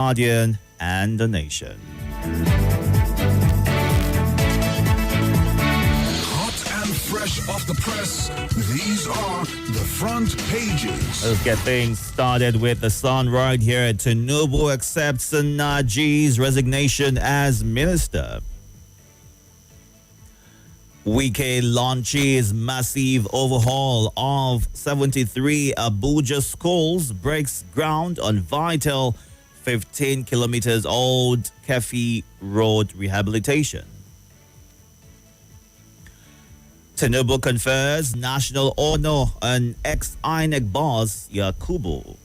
Guardian and the Nation. Hot and fresh off the press, these are the front pages. Let's get things started with the Sun right here. Tinubu accepts Naji's resignation as minister. Wike launches massive overhaul of 73 Abuja schools, breaks ground on vital 15 kilometers old Kefi Road rehabilitation. Tinubu confers national honor on ex-INEC boss Yakubu.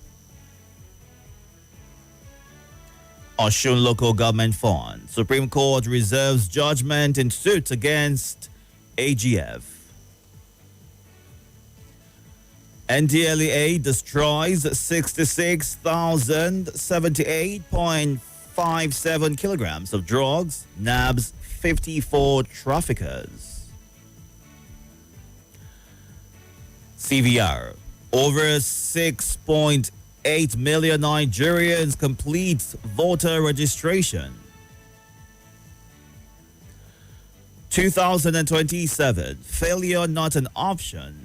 Osun local government fund. Supreme Court reserves judgment in suit against AGF. NDLEA destroys 66,078.57 kilograms of drugs, nabs 54 traffickers. CVR, over 6.8 million Nigerians complete voter registration. 2027, failure not an option.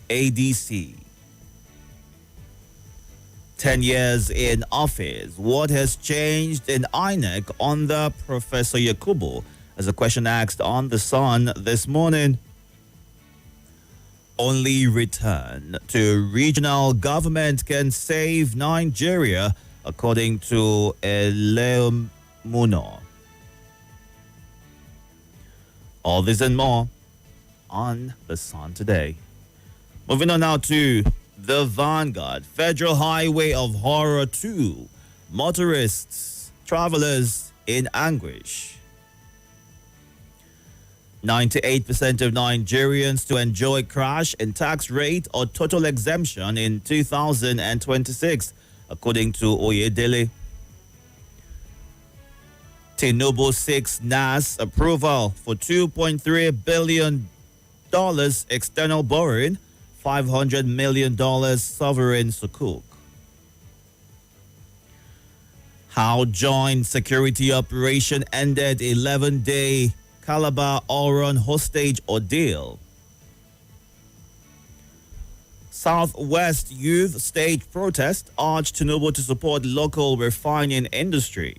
ADC. 10 years in office. What has changed in INEC under Professor Yakubu? As a question asked on The Sun this morning. Only return to regional government can save Nigeria, according to Elemuno. All this and more on The Sun today. Moving on now to The Vanguard. Federal Highway of Horror 2. Motorists, travelers in anguish. 98% of Nigerians to enjoy crash and tax rate or total exemption in 2026, according to Oyedele. Tinubu seeks NAS approval for $2.3 billion external borrowing, $500 million sovereign sukuk. How joint security operation ended 11-day Calabar Oron hostage ordeal. Southwest youth stage protest urged Tinubu to support local refining industry.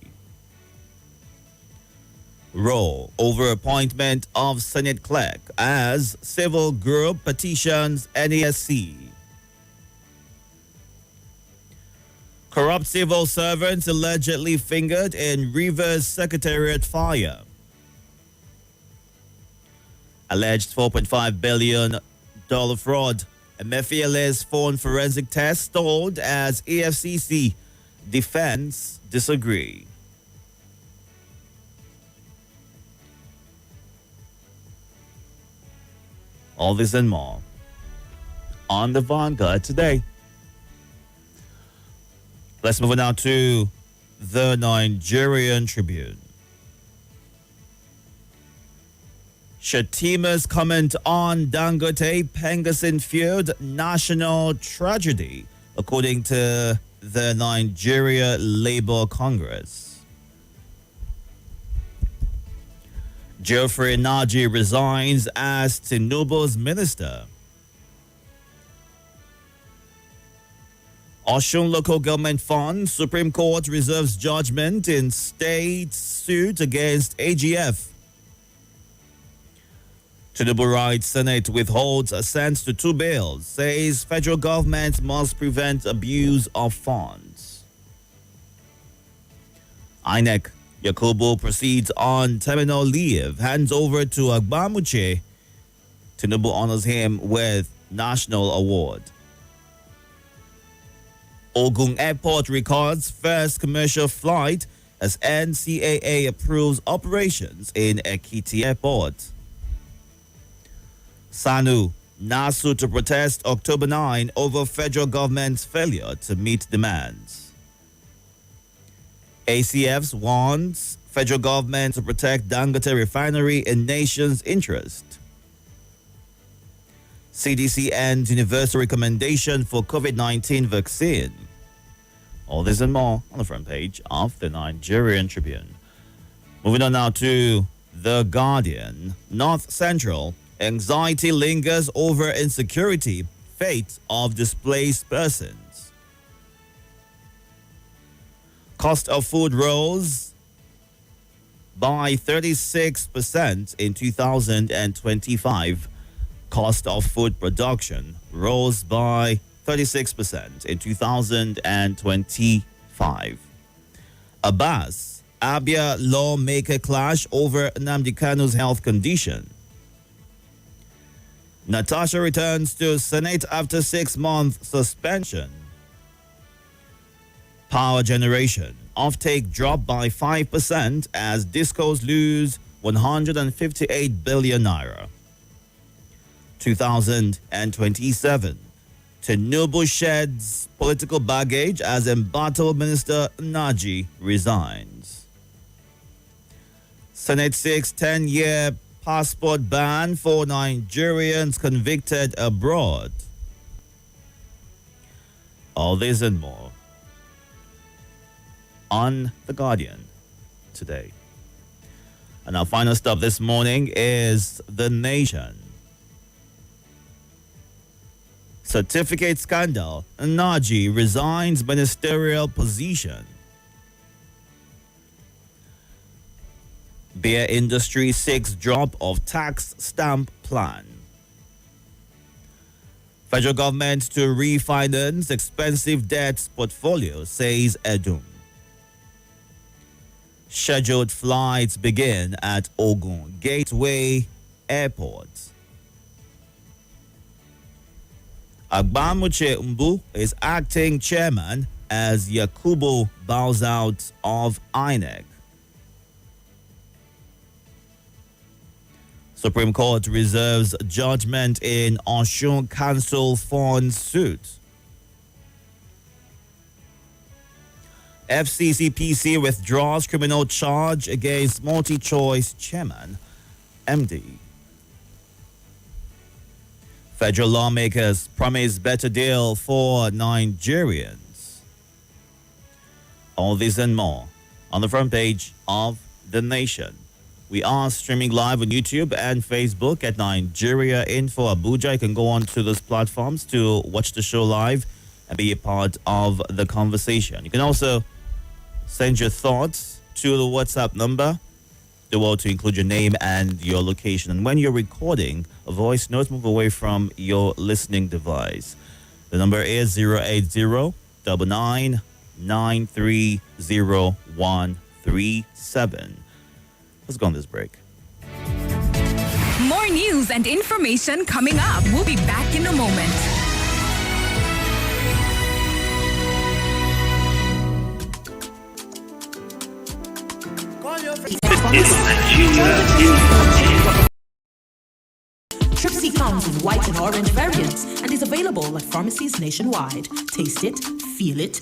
Row over appointment of Senate clerk as civil group petitions NESC. Corrupt civil servants allegedly fingered in Rivers Secretariat fire. Alleged $4.5 billion fraud. Emefiele's phone forensic test stalled as EFCC defense disagree. All this and more on The Vanguard today. Let's move on now to the Nigerian Tribune. Shatima's comment on Dangote Pengasin feud national tragedy, according to the Nigeria Labour Congress. Geoffrey Naji resigns as Tinubu's minister. Osun local government fund. Supreme Court reserves judgment in state suit against AGF. Tinubu writes Senate withholds assent to 2 bills, says federal government must prevent abuse of funds. INEC, Yakubu proceeds on terminal leave, hands over to Agbamuche. Tinubu honors him with national award. Ogun Airport records first commercial flight as NCAA approves operations in Ekiti Airport. SANU, NASU to protest October 9 over federal government's failure to meet demands. ACFs wants federal government to protect Dangote refinery in nation's interest. CDC ends universal recommendation for COVID-19 vaccine. All this and more on the front page of the Nigerian Tribune. Moving on now to The Guardian. North Central. Anxiety lingers over insecurity. Fate of displaced persons. Cost of food rose by 36% in 2025. Cost of food production rose by 36% in 2025. Abbas, Abia lawmaker clash over Nnamdi Kanu's health condition. Natasha returns to Senate after 6-month suspension. Power generation. Offtake dropped by 5% as discos lose 158 billion naira. 2027. Tinubu sheds political baggage as embattled Minister Naji resigns. Senate 6 10-year passport ban for Nigerians convicted abroad. All this and more on The Guardian today. And our final stop this morning is The Nation. Certificate scandal. Naji resigns ministerial position. Beer industry seeks drop of tax stamp plan. Federal government to refinance expensive debts portfolio, says Edum. Scheduled flights begin at Ogun Gateway Airport. Agbamuche Mbu is acting chairman as Yakubu bows out of INEC. Supreme Court reserves judgment in Osun Council Fund suit. FCCPC withdraws criminal charge against multi-choice chairman, MD. Federal lawmakers promise better deal for Nigerians. All this and more on the front page of The Nation. We are streaming live on YouTube and Facebook at Nigeria Info Abuja. You can go on to those platforms to watch the show live and be a part of the conversation. You can also send your thoughts to the WhatsApp number, to include your name and your location. And when you're recording a voice note, move away from your listening device. The number is 080-99930137. Let's go on this break. More news and information coming up. We'll be back in a moment. Tripsy comes in white and orange variants and is available at pharmacies nationwide. Taste it, feel it.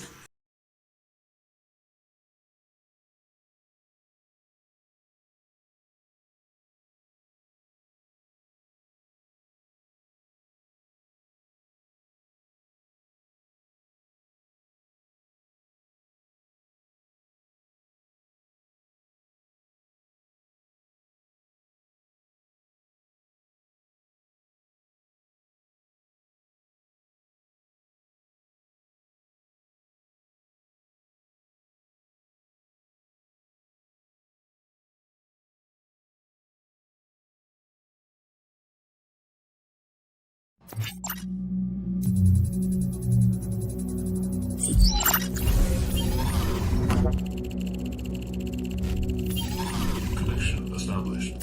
Connection established.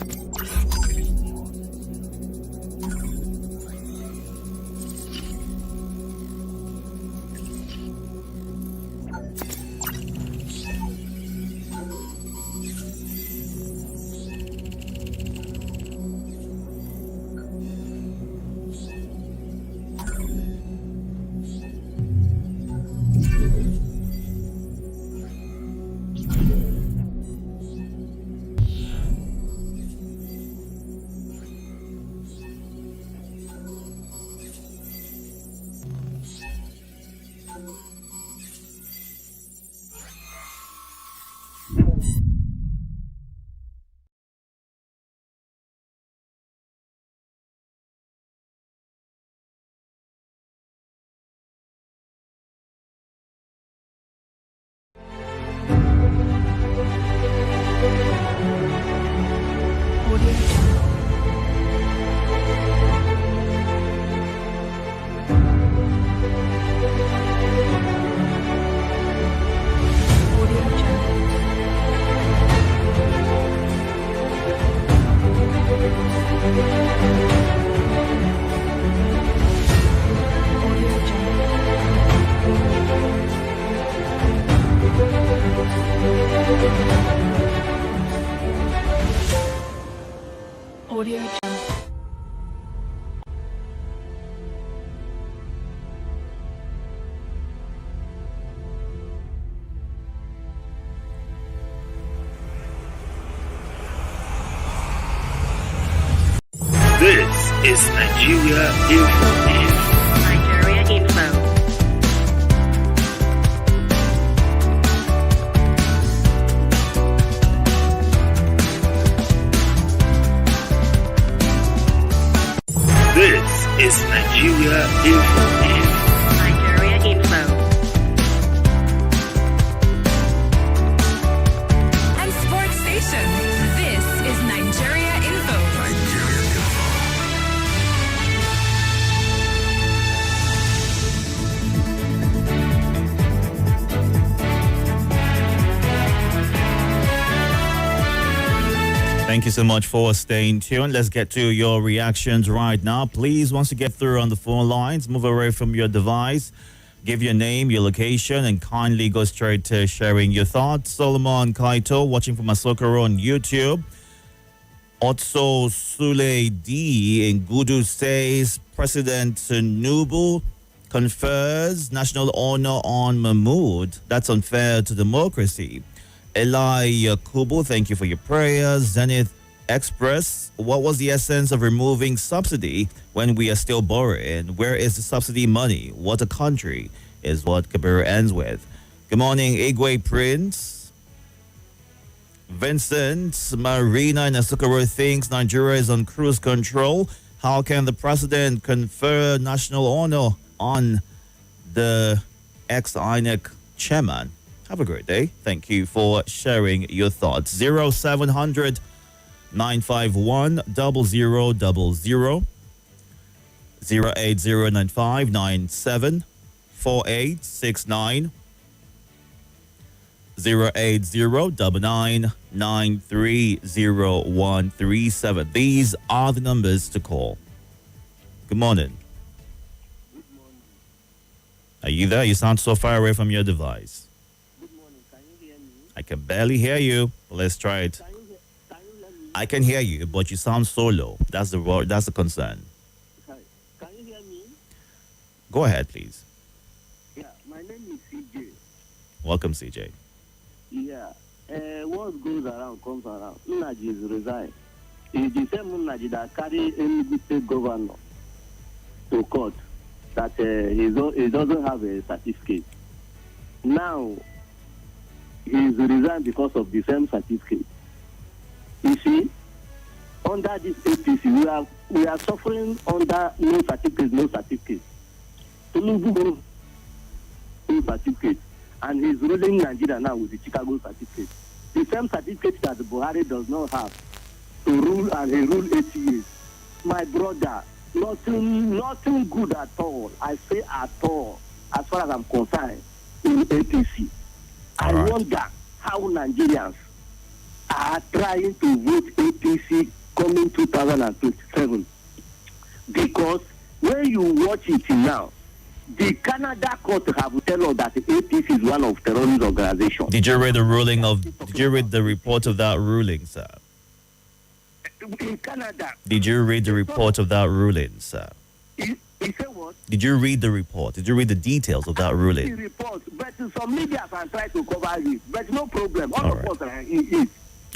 is Nigeria Info. Nigeria Info. This is Nigeria Info. Nigeria Info. And Sports Station. This is Nigeria Info. Nigeria Info. Thank you so much for staying tuned. Let's get to your reactions right now. Please, once you get through on the phone lines, move away from your device, give your name, your location, and kindly go straight to sharing your thoughts. Solomon Kaito, watching from Asokoro on YouTube. Otso Sule D in Gudu says President Tinubu confers national honor on Mahmoud. That's unfair to democracy. Eli Yakubu, thank you for your prayers. Zenith Express, what was the essence of removing subsidy when we are still borrowing? Where is the subsidy money? What a country is what Kabir ends with. Good morning, Igwe Prince. Vincent Marina in Asukaro thinks Nigeria is on cruise control. How can the president confer national honor on the ex-INEC chairman? Have a great day. Thank you for sharing your thoughts. 0700 951 0000 08095 97 4869 08099930137. These are the numbers to call. Good morning. Good morning. Are you there? You sound so far away from your device. Good morning. Can you hear me? I can barely hear you. Let's try it. Can you hear me? I can hear you, but you sound so low. That's the concern. Can you hear me? Go ahead, please. Yeah, my name is CJ. Welcome, CJ. Yeah. What goes around comes around. Nnaji is resigned. It's the same Nnaji that carried any state governor to court that he doesn't have a certificate. Now, he's resigned because of the same certificate. You see, under this APC, we are suffering under no certificate. Tinubu no certificate, and he's ruling Nigeria now with the Chicago certificate. The same certificate that Buhari does not have to rule, and he ruled 8 years. My brother, nothing good at all. I say at all, as far as I'm concerned, in APC. I wonder how Nigerians are trying to vote APC coming 2027. Because when you watch it now, the Canada court have tell us that the APC is one of terrorist organizations. Did you read the report of that ruling, sir? In Canada. Did you read the report of that ruling, sir? He said what? Did you read the report? Did you read the details of that ruling? The report, but some media can try to cover it. But no problem. All right. of us are in it.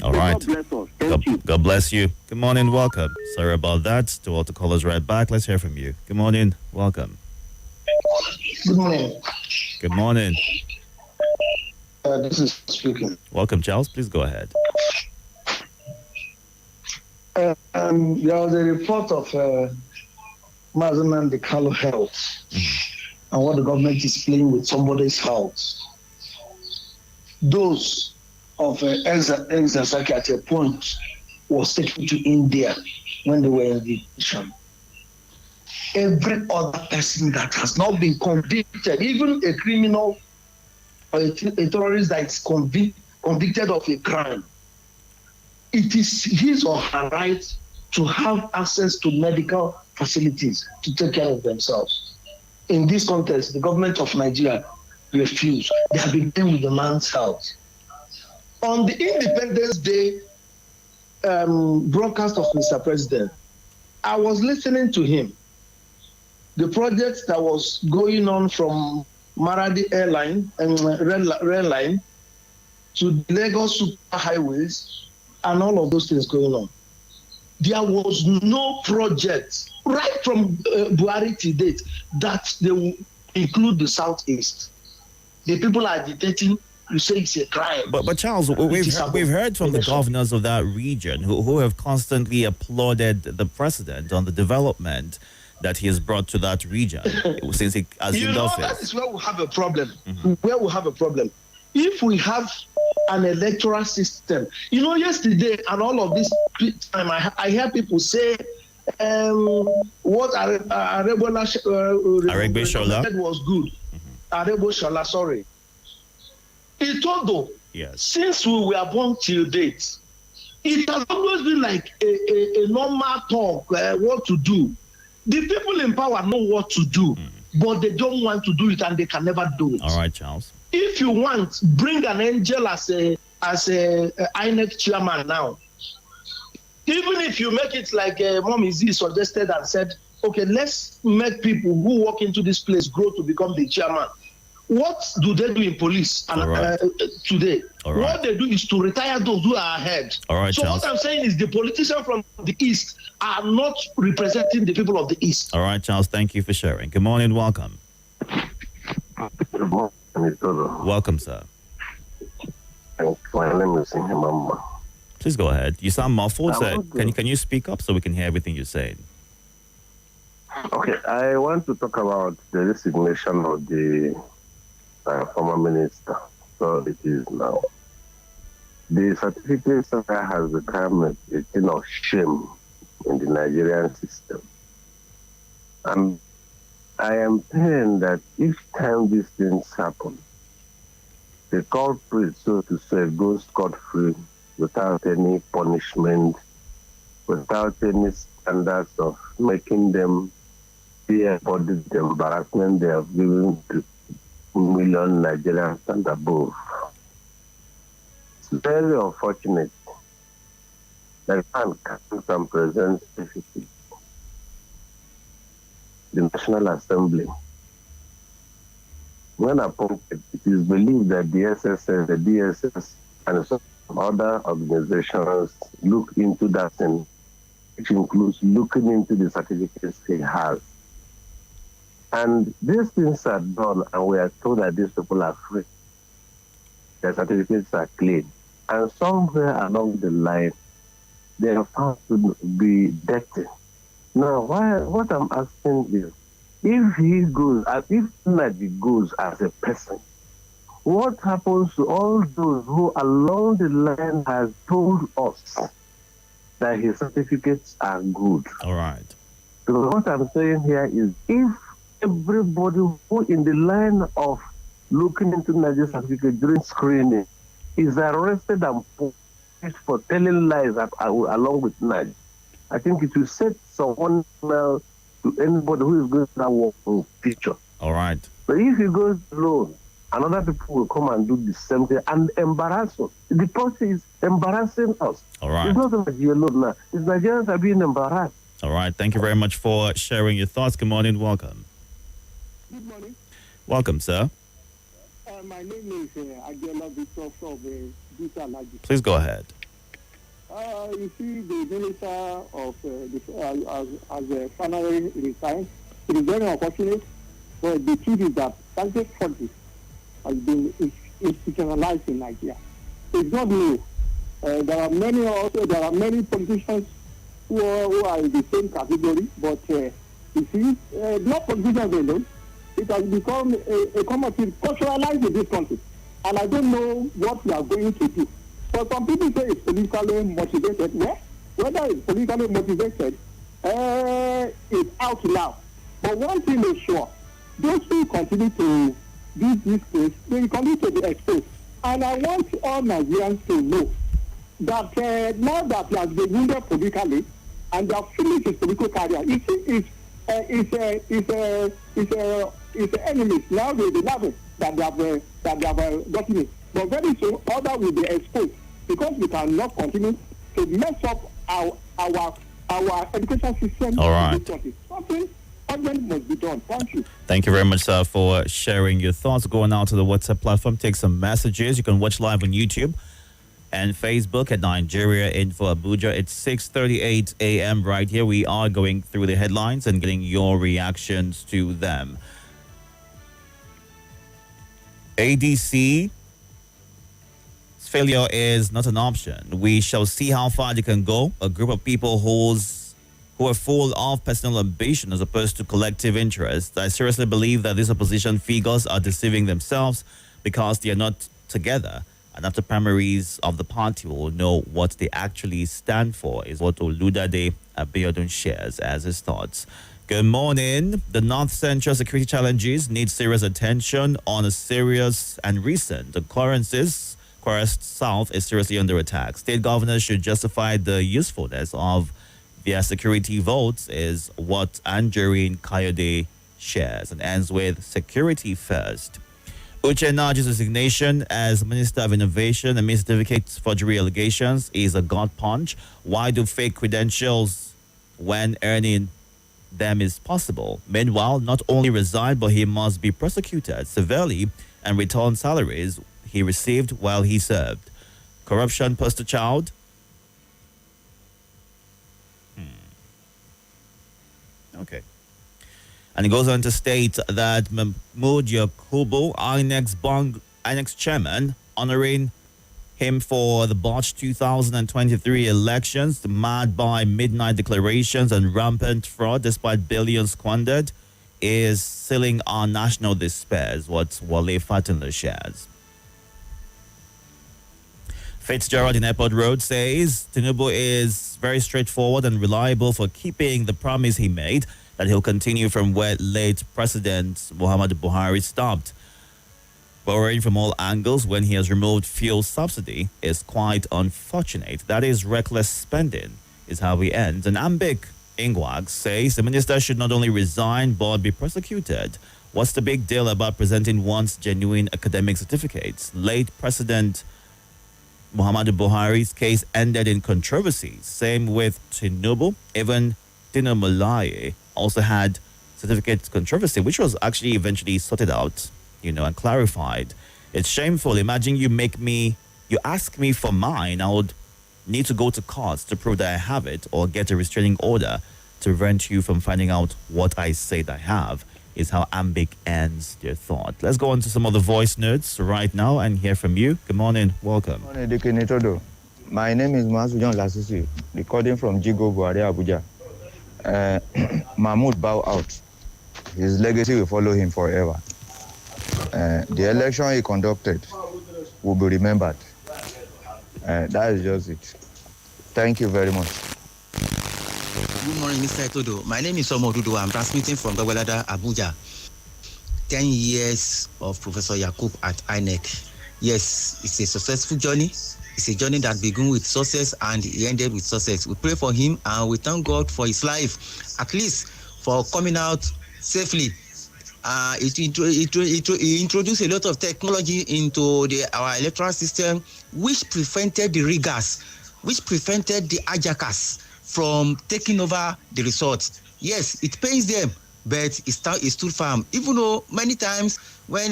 All right. God bless us. Thank you. God bless you. Good morning, welcome. Sorry about that. To all the callers right back. Let's hear from you. Good morning, welcome. Good morning. Good morning. This is speaking. Welcome, Charles. Please go ahead. There was a report of Mazaman the Carlo health and what the government is playing with somebody's health. Those of Ex-Zasaki at a point was taken to India when they were in the mission. Every other person that has not been convicted, even a criminal or a terrorist that is convicted of a crime, it is his or her right to have access to medical facilities to take care of themselves. In this context, the government of Nigeria refused. They have been playing with the man's health. On the Independence Day broadcast of Mr. President, I was listening to him. The project that was going on from Maradi Airline and rail line to Lagos super highways and all of those things going on. there was no project right from Buhari to date that they will include the Southeast. The people are agitating. You say it's a crime. But Charles, we've heard from the governors of that region who have constantly applauded the president on the development that he has brought to that region since he has in office. That is where we have a problem. Where we have a problem. If we have an electoral system, yesterday and all of this time, I hear people say, what Aregbe was good. Aregbe Shola, sorry. Itodo, yes. Since we were born till date, it has always been like a normal talk, what to do. The people in power know what to do, but they don't want to do it and they can never do it. All right, Charles. If you want, bring an angel as a INEC chairman now. Even if you make it like Mom Z suggested and said, okay, let's make people who walk into this place grow to become the chairman. What do they do in police today? Right. What they do is to retire those who are ahead. All right, so Charles. what I'm saying is the politicians from the East are not representing the people of the East. All right, Charles, thank you for sharing. Good morning, welcome. Good morning, Itodo. Welcome, sir. My name is Mama. Please go ahead. You sound muffled, sir. Can you speak up so we can hear everything you're saying? Okay, I want to talk about the resignation of the former minister. So it is now. The certificate center has become a thing of shame in the Nigerian system. And I am saying that each time these things happen, the culprit, so to say, goes scot-free without any punishment, without any standards of making them fear for the embarrassment they have given to million Nigerians and above. It's very unfortunate that man comes and presents the National Assembly. When appointed, it is believed that the SSS, the DSS, and some other organizations look into that thing, which includes looking into the certificates he has. And these things are done, and we are told that these people are free. Their certificates are clean. And somewhere along the line, they are found to be dirty. Now, what I'm asking is, if he goes, if Naji goes as a person, what happens to all those who along the line has told us that his certificates are good? All right. So what I'm saying here is, if everybody who in the line of looking into Nigerian certificate during screening is arrested and punished for telling lies along with Naj, I think it will set someone to anybody who is going to that work in future. All right. But if he goes alone, another people will come and do the same thing and embarrass us. The policy is embarrassing us. All right. It's not Nigeria alone now. It's Nigerians are being embarrassed. All right. Thank you very much for sharing your thoughts. Good morning. Welcome. Good morning. Welcome, sir. My name is Agela Victor from Dusa Laji. Please go ahead. You see, the minister of as finally resigned. It is very unfortunate, but the truth is that target politics has been institutionalized in Nigeria. It's not new. There are many politicians who are in the same category, but you see, not politicians alone. It has become a commodity culturalized in this country. And I don't know what we are going to do. So some people say it's politically motivated. Well, whether it's politically motivated, it's out now. But one thing is sure, those who continue to do this case, they will continue to be exposed. And I want all Nigerians to know that now that he has been wounded politically and they have finished his political career, you see, it's enemies now they love it that they have gotten it. But very soon others will be exposed because we cannot continue to mess up our education system. All right. In this country. Something urgent must be done. Thank you. Thank you very much, sir, for sharing your thoughts. Going out to the WhatsApp platform, take some messages. You can watch live on YouTube and Facebook at Nigeria Info Abuja. It's 6:38 a.m. right here. We are going through the headlines and getting your reactions to them. ADC failure is not an option. We shall see how far they can go. A group of people who are full of personal ambition as opposed to collective interest. I seriously believe that these opposition figures are deceiving themselves because they are not together. And after primaries of the party, will know what they actually stand for, is what Oludade Abiodun shares as his thoughts. Good morning. The North Central security challenges need serious attention on a serious and recent occurrences. Forest South is seriously under attack. State governors should justify the usefulness of their security votes, is what Anjorin Kayode shares, and ends with security first. Uche Naji's resignation as Minister of Innovation amid certificate forgery allegations is a gut punch. Why do fake credentials when earning them is possible? Meanwhile, not only resign, but he must be prosecuted severely and return salaries he received while he served. Corruption poster child. Okay. And it goes on to state that Mahmoud Yakubu, INEC's chairman, honoring him for the botched 2023 elections, marred by midnight declarations and rampant fraud despite billions squandered, is sealing our national despair, is what Wale Fatinla shares. Fitzgerald in Airport Road says Tinubu is very straightforward and reliable for keeping the promise he made that he'll continue from where late President Muhammadu Buhari stopped. Borrowing from all angles when he has removed fuel subsidy is quite unfortunate. That is reckless spending, is how he ends. And Ambik Ingwag says the minister should not only resign but be prosecuted. What's the big deal about presenting one's genuine academic certificates? Late President Muhammadu Buhari's case ended in controversy. Same with Tinubu. Even Dino Malaye also had certificate controversy, which was actually eventually sorted out, and clarified. It's shameful. Imagine you ask me for mine. I would need to go to court to prove that I have it or get a restraining order to prevent you from finding out what I said I have, is how Ambik ends their thought. Let's go on to some of the voice notes right now and hear from you. Good morning. Welcome. Good morning, Itodo. My name is Masujan Lasisi, recording from Jigo Buhari, Abuja. Mahmoud bow out. His legacy will follow him forever. The election he conducted will be remembered. That is just it. Thank you very much. Good morning, Mr. Itodo. My name is Omo Dudu. I'm transmitting from Dawelada, Abuja. 10 years of Professor Yakub at INEC. Yes, it's a successful journey. It's a journey that began with success and it ended with success. We pray for him and we thank God for his life, at least for coming out safely. He introduced a lot of technology into our electoral system, which prevented the riggers, which prevented the hijackers from taking over the results. Yes, it pains them, but it stood firm. Even though many times when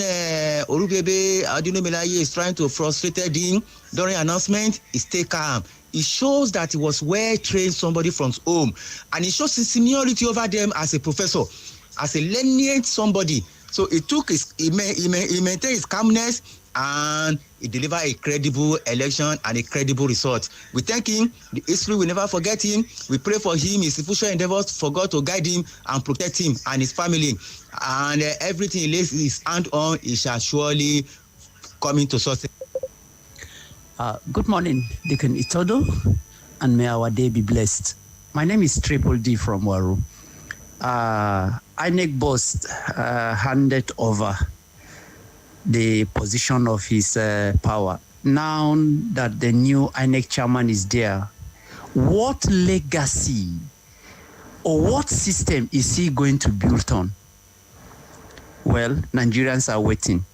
Olubebe Adino Melaye is trying to frustrate him during announcement, he stayed calm. It shows that he was well-trained somebody from home. And it shows his seniority over them as a professor, as a lenient somebody. So he maintained his calmness and he delivered a credible election and a credible result. We thank him. The history will never forget him. We pray for him, his future endeavors, for God to guide him and protect him and his family. And everything he lays his hand on, he shall surely come into success. Good morning, Deacon Itodo, and may our day be blessed. My name is Triple D from Waru. INEC boss handed over the position of his power. Now that the new INEC chairman is there, what legacy or what system is he going to build on? Well, Nigerians are waiting.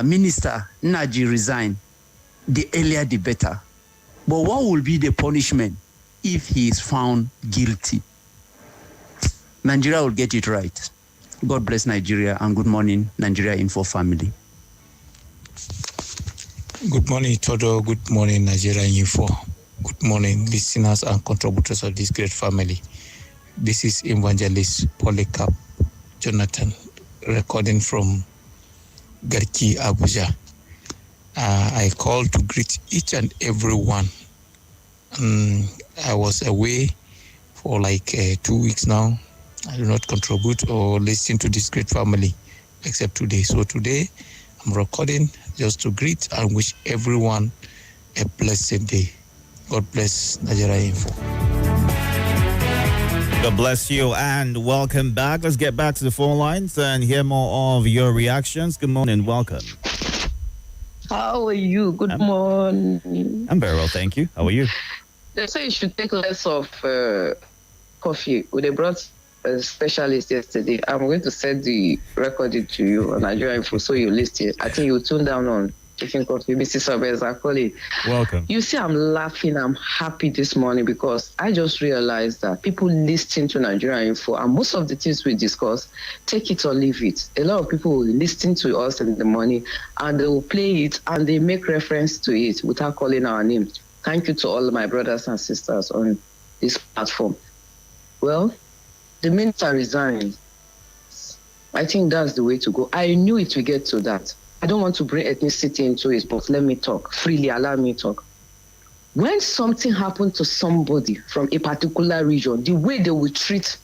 Minister Naji resigned. The earlier the better. But what will be the punishment if he is found guilty? Nigeria will get it right. God bless Nigeria and good morning, Nigeria Info family. Good morning, Itodo. Good morning, Nigeria Info. Good morning, listeners and contributors of this great family. This is Evangelist Polycarp Jonathan, recording from Garki, Abuja. I call to greet each and every one. I was away for like 2 weeks now. I do not contribute or listen to this great family except today. So today, I'm recording just to greet and wish everyone a blessed day. God bless Nigeria Info. God bless you and welcome back. Let's get back to the phone lines and hear more of your reactions. Good morning, welcome. How are you? Good morning. I'm very well, thank you. How are you? They say you should take less of coffee. They brought a specialist yesterday. I'm going to send the recording to you on Nigeria Info so you listen. I think you tune down on taking coffee. Mrs. Obeza, colleague. Welcome. You see, I'm laughing. I'm happy this morning because I just realized that people listen to Nigeria Info and most of the things we discuss, take it or leave it. A lot of people will listen to us in the morning and they will play it and they make reference to it without calling our name. Thank you to all my brothers and sisters on this platform. Well, the minister resigned. I think that's the way to go. I knew it would get to that. I don't want to bring ethnicity into it, but let me talk freely. Allow me to talk. When something happened to somebody from a particular region, the way they will treat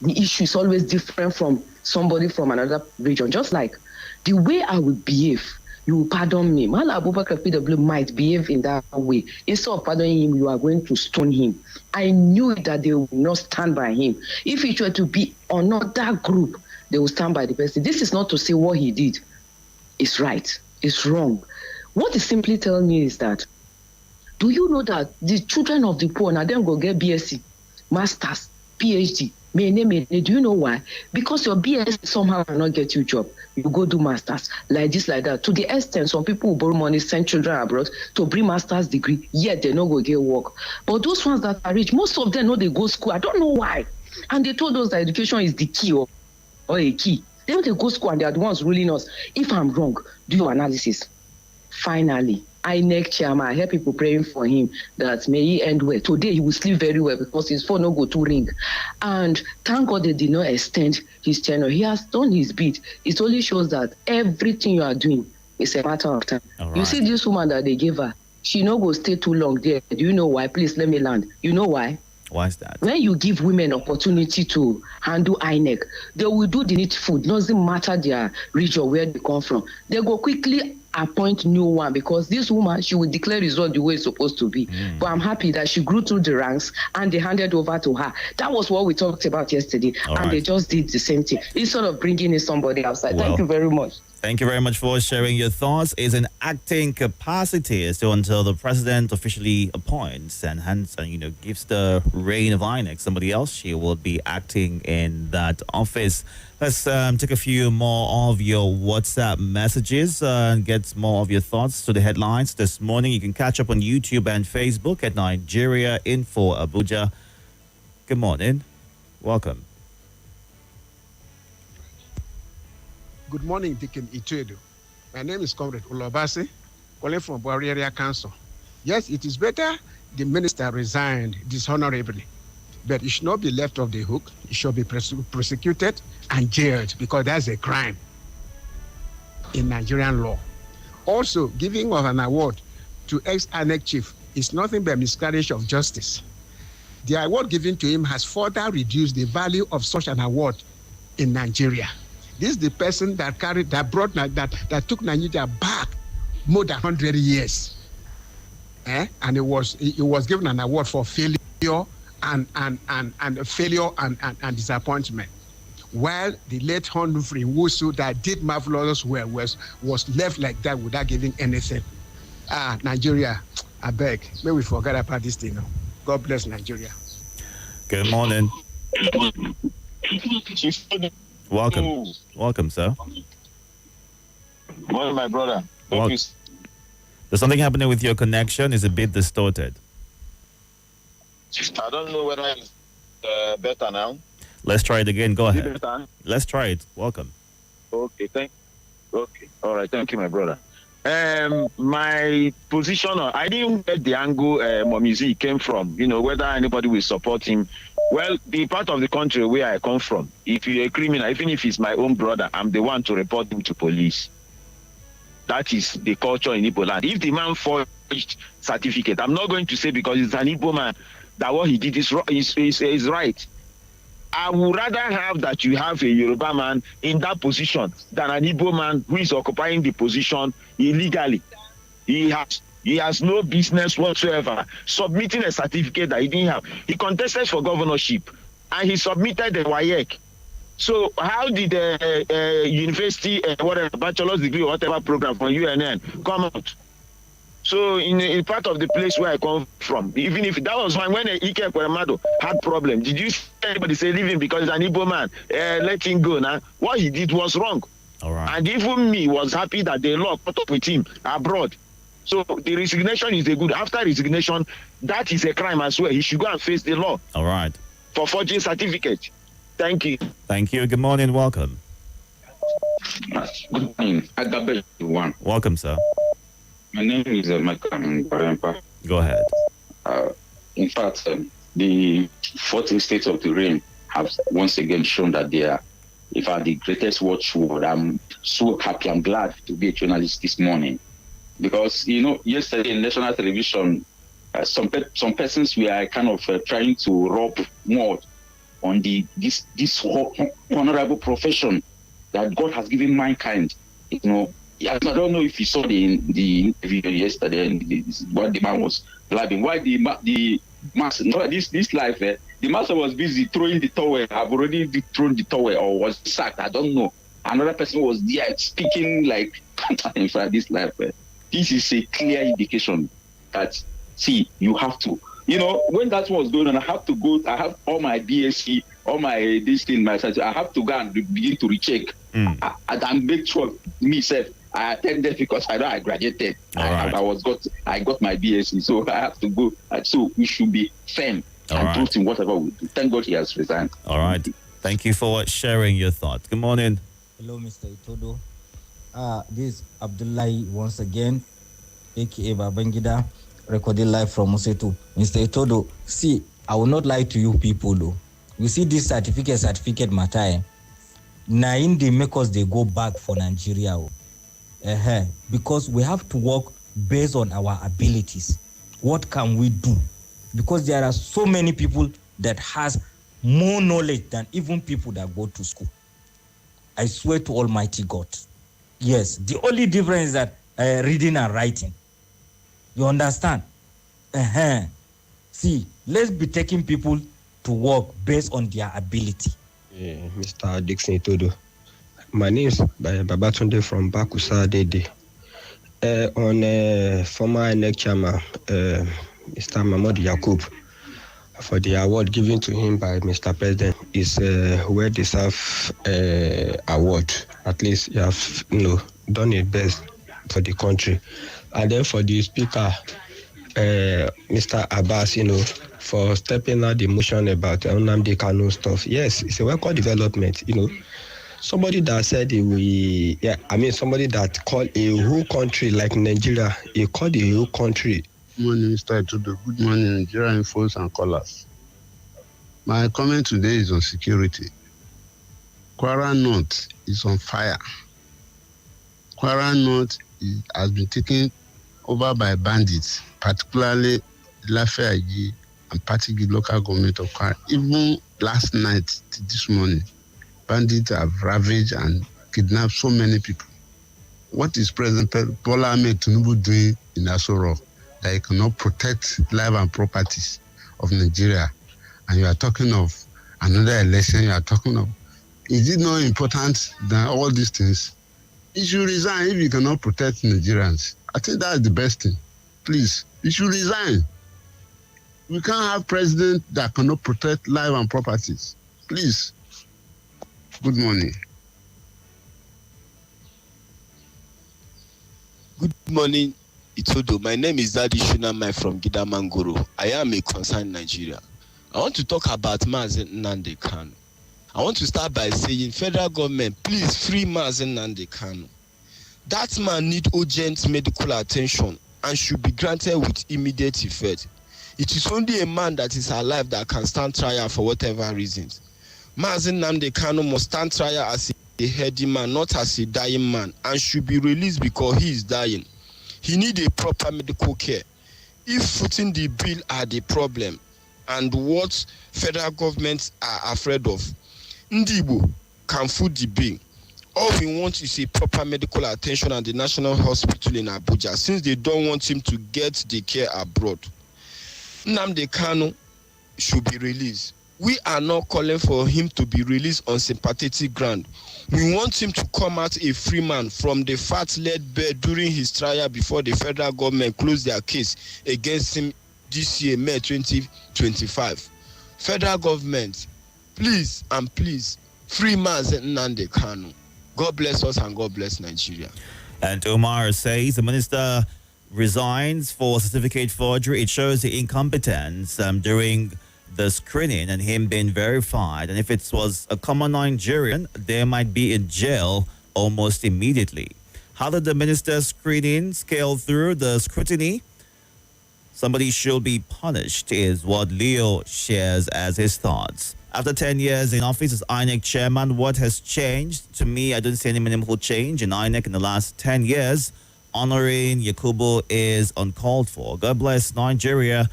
the issue is always different from somebody from another region. Just like the way I will behave, you will pardon me. Mala Abubakar PW might behave in that way. Instead of pardoning him, you are going to stone him. I knew that they would not stand by him. If it were to be another group, they will stand by the person. This is not to say what he did is right, it's wrong. What it simply tells me is that, do you know that the children of the poor, now them go get BSc, Masters, PhD, mene. Do you know why? Because your BSc somehow cannot get you job. You go do Masters, like this, like that. To the extent, some people will borrow money, send children abroad to bring Master's degree, yet they no go get work. But those ones that are rich, most of them know they go school. I don't know why. And they told us that education is the key or a key. They don't go school and they are the ones ruling us. If I'm wrong, do your analysis. Finally, INEC chairman, I hear people praying for him that may he end well. Today he will sleep very well because his phone no go to ring. And thank God they did not extend his tenure. He has done his bit. It only shows that everything you are doing is a matter of time. Right. You see this woman that they gave her, she no go stay too long there. Do you know why? Please let me land. You know why? Why is that? When you give women opportunity to handle INEC, they will do the needful. Doesn't matter their region, where they come from. They go quickly appoint new one because this woman, she will declare result the way it's supposed to be. But I'm happy that she grew through the ranks and they handed over to her. That was what we talked about yesterday. They just did the same thing instead of bringing in somebody outside. Thank you very much. Thank you very much for sharing your thoughts. Is an acting capacity so until the president officially appoints and hence gives the reign of INEC somebody else, she will be acting in that office. Let's take a few more of your WhatsApp messages and get more of your thoughts to the headlines this morning. You can catch up on YouTube and Facebook at Nigeria Info Abuja. Good morning. Welcome. Good morning, Deacon Itodo. My name is Comrade Olobase, calling from Buhari Area Council. Yes, it is better the minister resigned dishonorably, but he should not be left off the hook. He should be prosecuted and jailed because that's a crime in Nigerian law. Also, giving of an award to ex-INEC chief is nothing but miscarriage of justice. The award given to him has further reduced the value of such an award in Nigeria. This is the person that took Nigeria back more than 100 years. And it was given an award for failure and failure and disappointment. While the late Humphrey Wusu that did marvelous work was left like that without giving anything. Nigeria, I beg, may we forget about this thing now. God bless Nigeria. Good morning. Welcome. Welcome, sir. Morning, my brother. There's something happening with your connection. It's a bit distorted. I don't know whether it's better now. Let's try it again. Go ahead. Let's try it. Welcome. Okay, all right, thank you, my brother. My position, I didn't get the angle Momizi came from, whether anybody will support him. Well, the part of the country where I come from, if you're a criminal, even if it's my own brother, I'm the one to report him to police. That is the culture in Igbo land. If the man forged certificate, I'm not going to say because it's an Igbo man that what he did is right. I would rather have that you have a Yoruba man in that position than an Igbo man who is occupying the position illegally. He has no business whatsoever submitting a certificate that he didn't have. He contested for governorship and he submitted the WAEC. So how did the university, whatever, bachelor's degree or whatever program from UNN come out? So in part of the place where I come from, even if that was fine, when Ike Kweremadu had problem, did you see anybody say leave him because he's an Igbo man, let him go now? What he did was wrong. All right. And even me was happy that the law caught up with him abroad. So the resignation is a good. After resignation, that is a crime as well. He should go and face the law. All right. For forging certificate. Thank you. Thank you. Good morning. Welcome. Good morning. Agabe, welcome, sir. My name is Michael. Go ahead. In fact, the 14 states of the realm have once again shown that they are, in fact, the greatest watchword. I'm so happy. I'm glad to be a journalist this morning. Because, yesterday in national television, some persons were kind of trying to rub more on this honorable profession that God has given mankind. I don't know if you saw the interview yesterday and what the man was blabbing. Why the master? No, this life, the master was busy throwing the towel. I've already thrown the towel or was sacked. I don't know. Another person was there speaking like, in fact, this life. This is a clear indication that, see, you have to. When that was going on, I have to go. I have all my BSc, all my this thing, my I have to go and begin to recheck and make sure myself. I attended because I graduated. I got my BSc, so I have to go. So we should be firm and truth in whatever we do. Thank God he has resigned. All right. Thank you for sharing your thoughts. Good morning. Hello, Mr. Itodo. This is Abdullahi once again, aka Babangida, recording live from Musetu. Mr. Itodo, see, I will not lie to you people though. You see this certificate matter. Now in the make us they go back for Nigeria. Because we have to work based on our abilities. What can we do? Because there are so many people that has more knowledge than even people that go to school. I swear to Almighty God. Yes, the only difference is that reading and writing. You understand? See, let's be taking people to work based on their ability. Mr. Dixon Itodo. My name is Babatunde from Bakusa Dede. On former INEC chairman, Mr. Mahmoud Yakub, for the award given to him by Mr. President is a well-deserved award. At least you have done it best for the country. And then for the speaker, Mr. Abbas, for stepping out the motion about Nnamdi Kanu stuff. Yes, it's a welcome development, Somebody that said somebody that called a whole country like Nigeria, he called a whole country. Good morning, Mr. Itodo. Good morning, Nigerian infos and callers. My comment today is on security. Kwara North is on fire. Kwara North has been taken over by bandits, particularly Lafayette and Patigi local government of Kwara. Even last night to this morning, bandits have ravaged and kidnapped so many people. What is President Bola Ahmed Tinubu doing in Asoro that he cannot protect life and properties of Nigeria? And you are talking of another election, you are talking of, is it not important than all these things? He should resign if he cannot protect Nigerians. I think that's the best thing. Please, he should resign. We can't have president that cannot protect life and properties. Please. Good morning. Good morning, Itodo. My name is Daddy Shunamai from Gidamangoro. I am a concerned Nigeria. I want to talk about Mazen Nnamdi Kanu. I want to start by saying, federal government, please free Mazen Nnamdi Kanu. That man need urgent medical attention and should be granted with immediate effect. It is only a man that is alive that can stand trial for whatever reasons. Mazen Nnamdi Kanu must stand trial as a healthy man, not as a dying man, and should be released because he is dying. He need a proper medical care. If footing the bill are the problem and what federal governments are afraid of, Ndibo can foot the bill. All we want is a proper medical attention at the National Hospital in Abuja, since they don't want him to get the care abroad. Nnamdi Kanu should be released. We are not calling for him to be released on sympathetic ground. We want him to come out a free man from the fat-led bed during his trial before the federal government closed their case against him this year, May 2025. Federal government, please and please, free Mazen Nnamdi Kanu. God bless us and God bless Nigeria. And Omar says the minister resigns for certificate forgery. It shows the incompetence during the screening and him being verified. And if it was a common Nigerian, they might be in jail almost immediately. How did the minister's screening scale through the scrutiny? Somebody should be punished, is what Leo shares as his thoughts. After 10 years in office as INEC chairman, what has changed? To me, I don't see any meaningful change in INEC in the last 10 years. Honoring Yakubu is uncalled for. God bless Nigeria,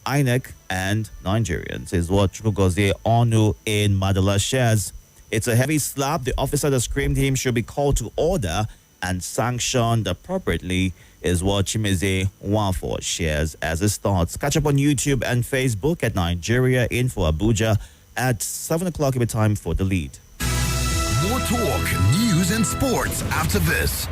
INEC, and Nigerians, is what Chukwugozie Onu in Madala shares. It's a heavy slap. The officer that screamed him should be called to order and sanctioned appropriately, is what Chimeze Wafo shares as his thoughts. Catch up on YouTube and Facebook at Nigeria Info Abuja at 7 o'clock. It'll be time for the lead. More talk, news, and sports after this.